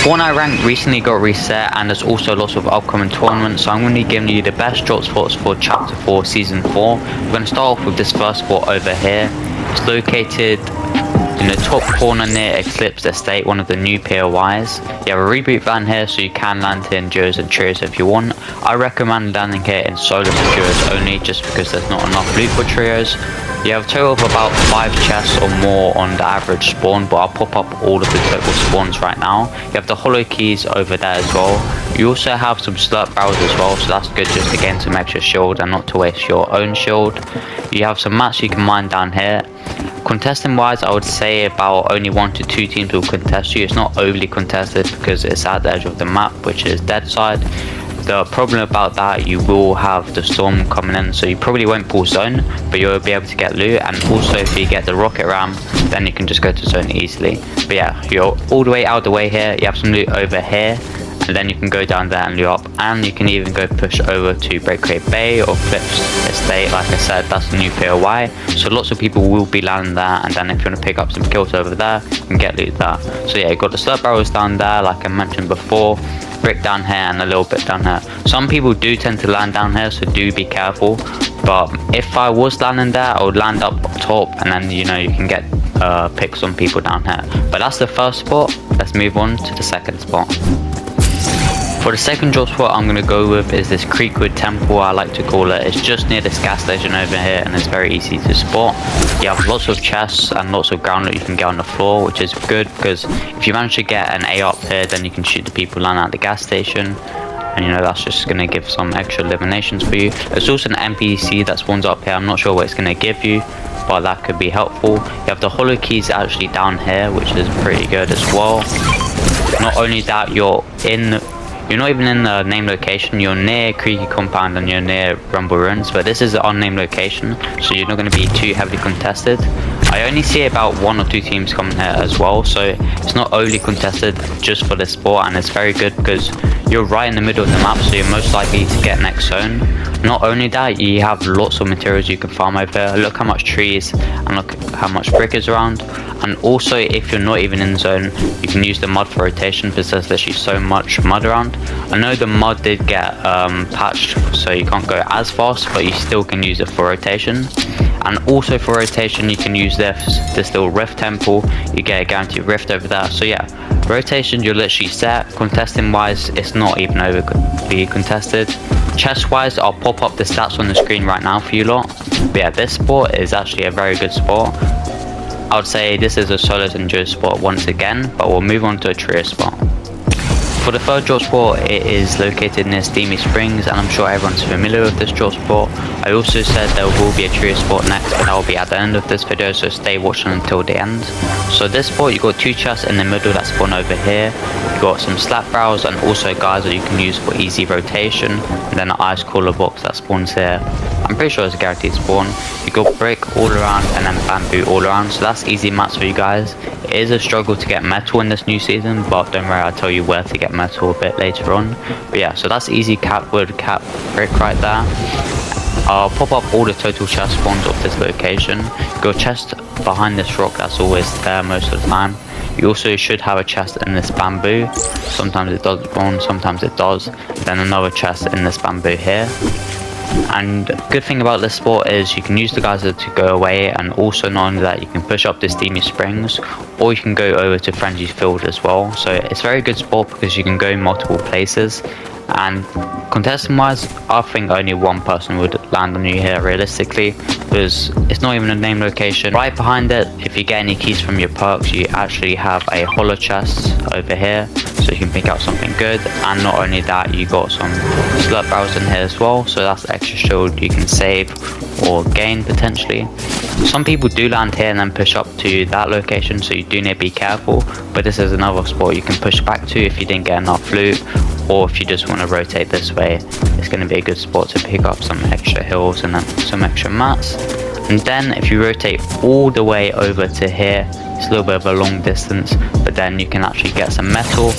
Fortnite rank recently got reset, and there's also lots of upcoming tournaments, so I'm going to be giving you the best drop spots for chapter 4 season 4. We're going to start off with this first spot over here. It's located in the top corner near Eclipse Estate, one of the new POIs. You have a reboot van here, so you can land here in duos and trios if you want. I recommend landing here in solos and duos only, just because there's not enough loot for trios. You have a total of about 5 chests or more on the average spawn, but I'll pop up all of the total spawns right now. You have the hollow keys over there as well. You also have some slurp barrels as well, so that's good just to gain some extra shield and not to waste your own shield. You have some mats you can mine down here. Contesting wise, I would say about only 1 to 2 teams will contest you. It's not overly contested because it's at the edge of the map, which is dead side. The problem about that, you will have the storm coming in, so you probably won't pull zone, but you'll be able to get loot. And also if you get the rocket ram, then you can just go to zone easily. But yeah, you're all the way out of the way here. You have some loot over here, and then you can go down there and loot up, and you can even go push over to Breakaway Bay or Eclipse Estate. Like I said, that's the new POI, so lots of people will be landing there, and then if you want to pick up some kills over there, you can get loot there. So yeah, you got the slurp barrels down there like I mentioned before, brick down here, and a little bit down here. Some people do tend to land down here, so do be careful. But if I was landing there, I would land up top, and then you can get pick some people down here. But that's the first spot. Let's move on to the second spot. For the second drop spot I'm going to go with is this Creekwood Temple, I like to call it. It's just near this gas station over here, and it's very easy to spot. You have lots of chests and lots of ground that you can get on the floor, which is good because if you manage to get an A up here, then you can shoot the people landing at the gas station. And that's just going to give some extra eliminations for you. There's also an NPC that spawns up here. I'm not sure what it's going to give you, but that could be helpful. You have the hollow keys actually down here, which is pretty good as well. Not only that, you're not even in the named location. You're near Creaky Compound and you're near Rumble Ruins, but this is an unnamed location, so you're not going to be too heavily contested. I only see about 1 or 2 teams coming here as well, so it's not overly contested just for this sport, and it's very good because you're right in the middle of the map, so you're most likely to get next zone. Not only that, you have lots of materials you can farm over here. Look how much trees and look how much brick is around. And also, if you're not even in zone, you can use the mud for rotation because there's literally so much mud around. I know the mud did get patched, so you can't go as fast, but you still can use it for rotation. And also for rotation, you can use this little rift temple. You get a guaranteed rift over there. So yeah, rotation, you're literally set. Contesting wise, it's not even overly contested. Chest wise, I'll pop up the stats on the screen right now for you lot. But yeah, this spot is actually a very good spot. I would say this is a solos and duos spot once again, but we'll move on to a trio spot. For the third drop spot, it is located near Steamy Springs, and I'm sure everyone's familiar with this drop spot. I also said there will be a trio spot next, but that will be at the end of this video, so stay watching until the end. So this spot, you got 2 chests in the middle that spawn over here. You got some slap barrels and also guys that you can use for easy rotation, and then an ice cooler box that spawns here. I'm pretty sure it's a guaranteed spawn. You got brick all around and then bamboo all around, so that's easy mats for you guys. It is a struggle to get metal in this new season, but don't worry, I'll tell you where to get metal a bit later on. But yeah, so that's easy cap wood, cap brick right there. I'll pop up all the total chest spawns of this location. You got a chest behind this rock that's always there most of the time. You also should have a chest in this bamboo. Sometimes it does spawn, sometimes it does. Then another chest in this bamboo here. And good thing about this spot is you can use the geyser to go away, and also not only that, you can push up to Steamy Springs, or you can go over to Frenzy's Field as well. So it's a very good spot because you can go in multiple places. And contesting wise, I think only 1 person would land on you here realistically, because it's not even a named location. Right behind it, if you get any keys from your perks, you actually have a hollow chest over here, so you can pick out something good. And not only that, you got some slurp barrels in here as well, so that's extra shield you can save or gain potentially. Some people do land here and then push up to that location, so you do need to be careful. But this is another spot you can push back to if you didn't get enough loot, or if you just want to rotate this way. It's going to be a good spot to pick up some extra hills and then some extra mats. And then if you rotate all the way over to here, it's a little bit of a long distance, but then you can actually get some metal.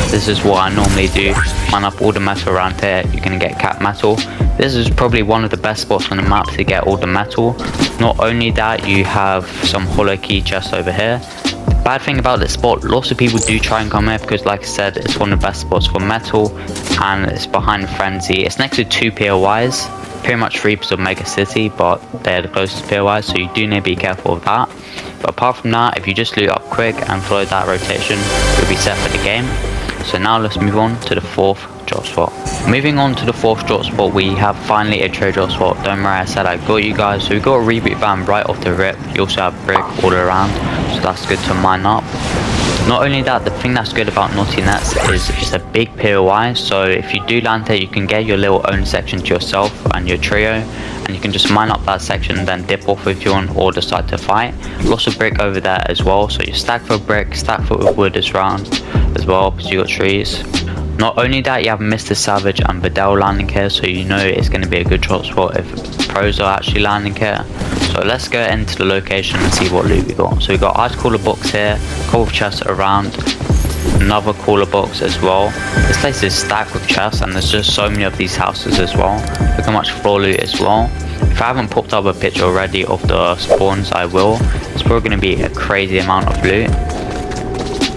This is what I normally do, mine up all the metal around here. You're going to get cap metal. This is probably one of the best spots on the map to get all the metal. Not only that, you have some hollow key chests over here. Bad thing about this spot, lots of people do try and come here because like I said, it's one of the best spots for metal, and it's behind Frenzy. It's next to 2 POIs, pretty much 3% of Mega City, but they're the closest POIs, so you do need to be careful of that. But apart from that, if you just loot up quick and follow that rotation, you'll be set for the game. So now let's move on to the 4th drop spot. Moving on to the 4th drop spot, we have finally a trade drop spot. Don't worry, I said I got you guys. So we got a reboot van right off the rip. You also have brick all around, so that's good to mine up. Not only that, the thing that's good about Naughty Nets is it's a big POI, so if you do land there, you can get your little own section to yourself and your trio, and you can just mine up that section and then dip off if you want, or decide to fight. Lots of brick over there as well, so you stack for brick, stack for wood as well, because you got trees. Not only that, you have Mr. Savage and Vidal landing here, so you know it's going to be a good drop spot if pros are actually landing here. So let's go into the location and see what loot we got. So we got ice cooler box here, couple of chests around, another cooler box as well. This place is stacked with chests, and there's just so many of these houses as well. Look how much floor loot as well. If I haven't popped up a picture already of the spawns, I will. It's probably going to be a crazy amount of loot.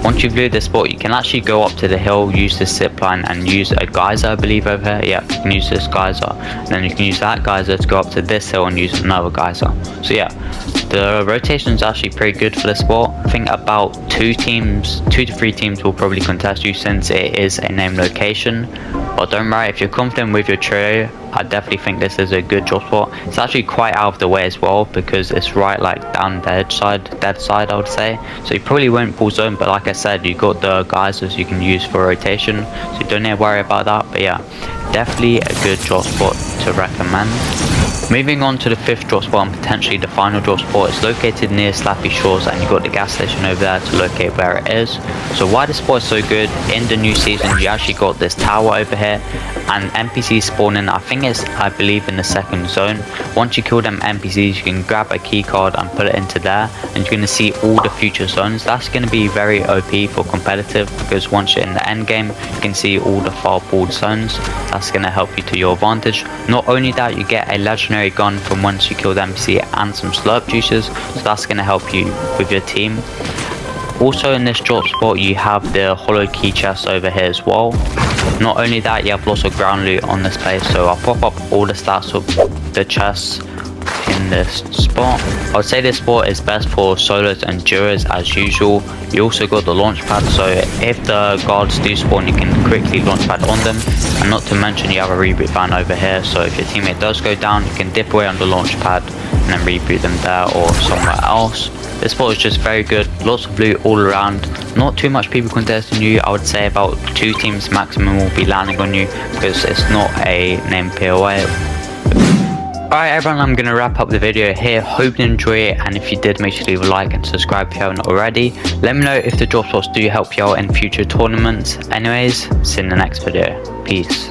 Once you've looted this spot, you can actually go up to the hill, use the zip line, and use a geyser, I believe, over here. Yeah, you can use this geyser, and then you can use that geyser to go up to this hill and use another geyser. So yeah, the rotation is actually pretty good for this spot. I think about 2 to 3 teams will probably contest you since it is a named location. But don't worry, if you're confident with your trio, I definitely think this is a good drop spot. It's actually quite out of the way as well, because it's right like down the dead side I would say. So you probably won't pull zone, but like I said, you got the geysers you can use for rotation, so you don't need to worry about that. But yeah, definitely a good drop spot to recommend. Moving on to the 5th drop spot and potentially the final drop spot. It's located near Slappy Shores, and you've got the gas station over there to locate where it is. So why this spot is so good, in the new season you actually got this tower over here, and NPCs spawn in, I believe in the 2nd zone. Once you kill them NPCs, you can grab a key card and put it into there, and you're going to see all the future zones. That's going to be very OP for competitive, because once you're in the end game, you can see all the far pulled zones. That's going to help you to your advantage. Not only that, you get a legendary gun from once you kill the NPC and some slurp juices, so that's going to help you with your team. Also in this drop spot, you have the hollow key chest over here as well. Not only that, you have lots of ground loot on this place, so I'll pop up all the stats of the chests in this spot. I would say this spot is best for solos and duos as usual. You also got the launch pad, so if the guards do spawn, you can quickly launch pad on them. And not to mention, you have a reboot van over here, so if your teammate does go down, you can dip away on the launch pad and then reboot them there or somewhere else. This spot is just very good, lots of loot all around, not too much people contesting you. I would say about 2 teams maximum will be landing on you, because it's not a named POA. Alright everyone, I'm going to wrap up the video here. Hope you enjoy it, and if you did, make sure to leave a like and subscribe if you haven't already. Let me know if the drop spots do help you out in future tournaments. Anyways, see you in the next video. Peace.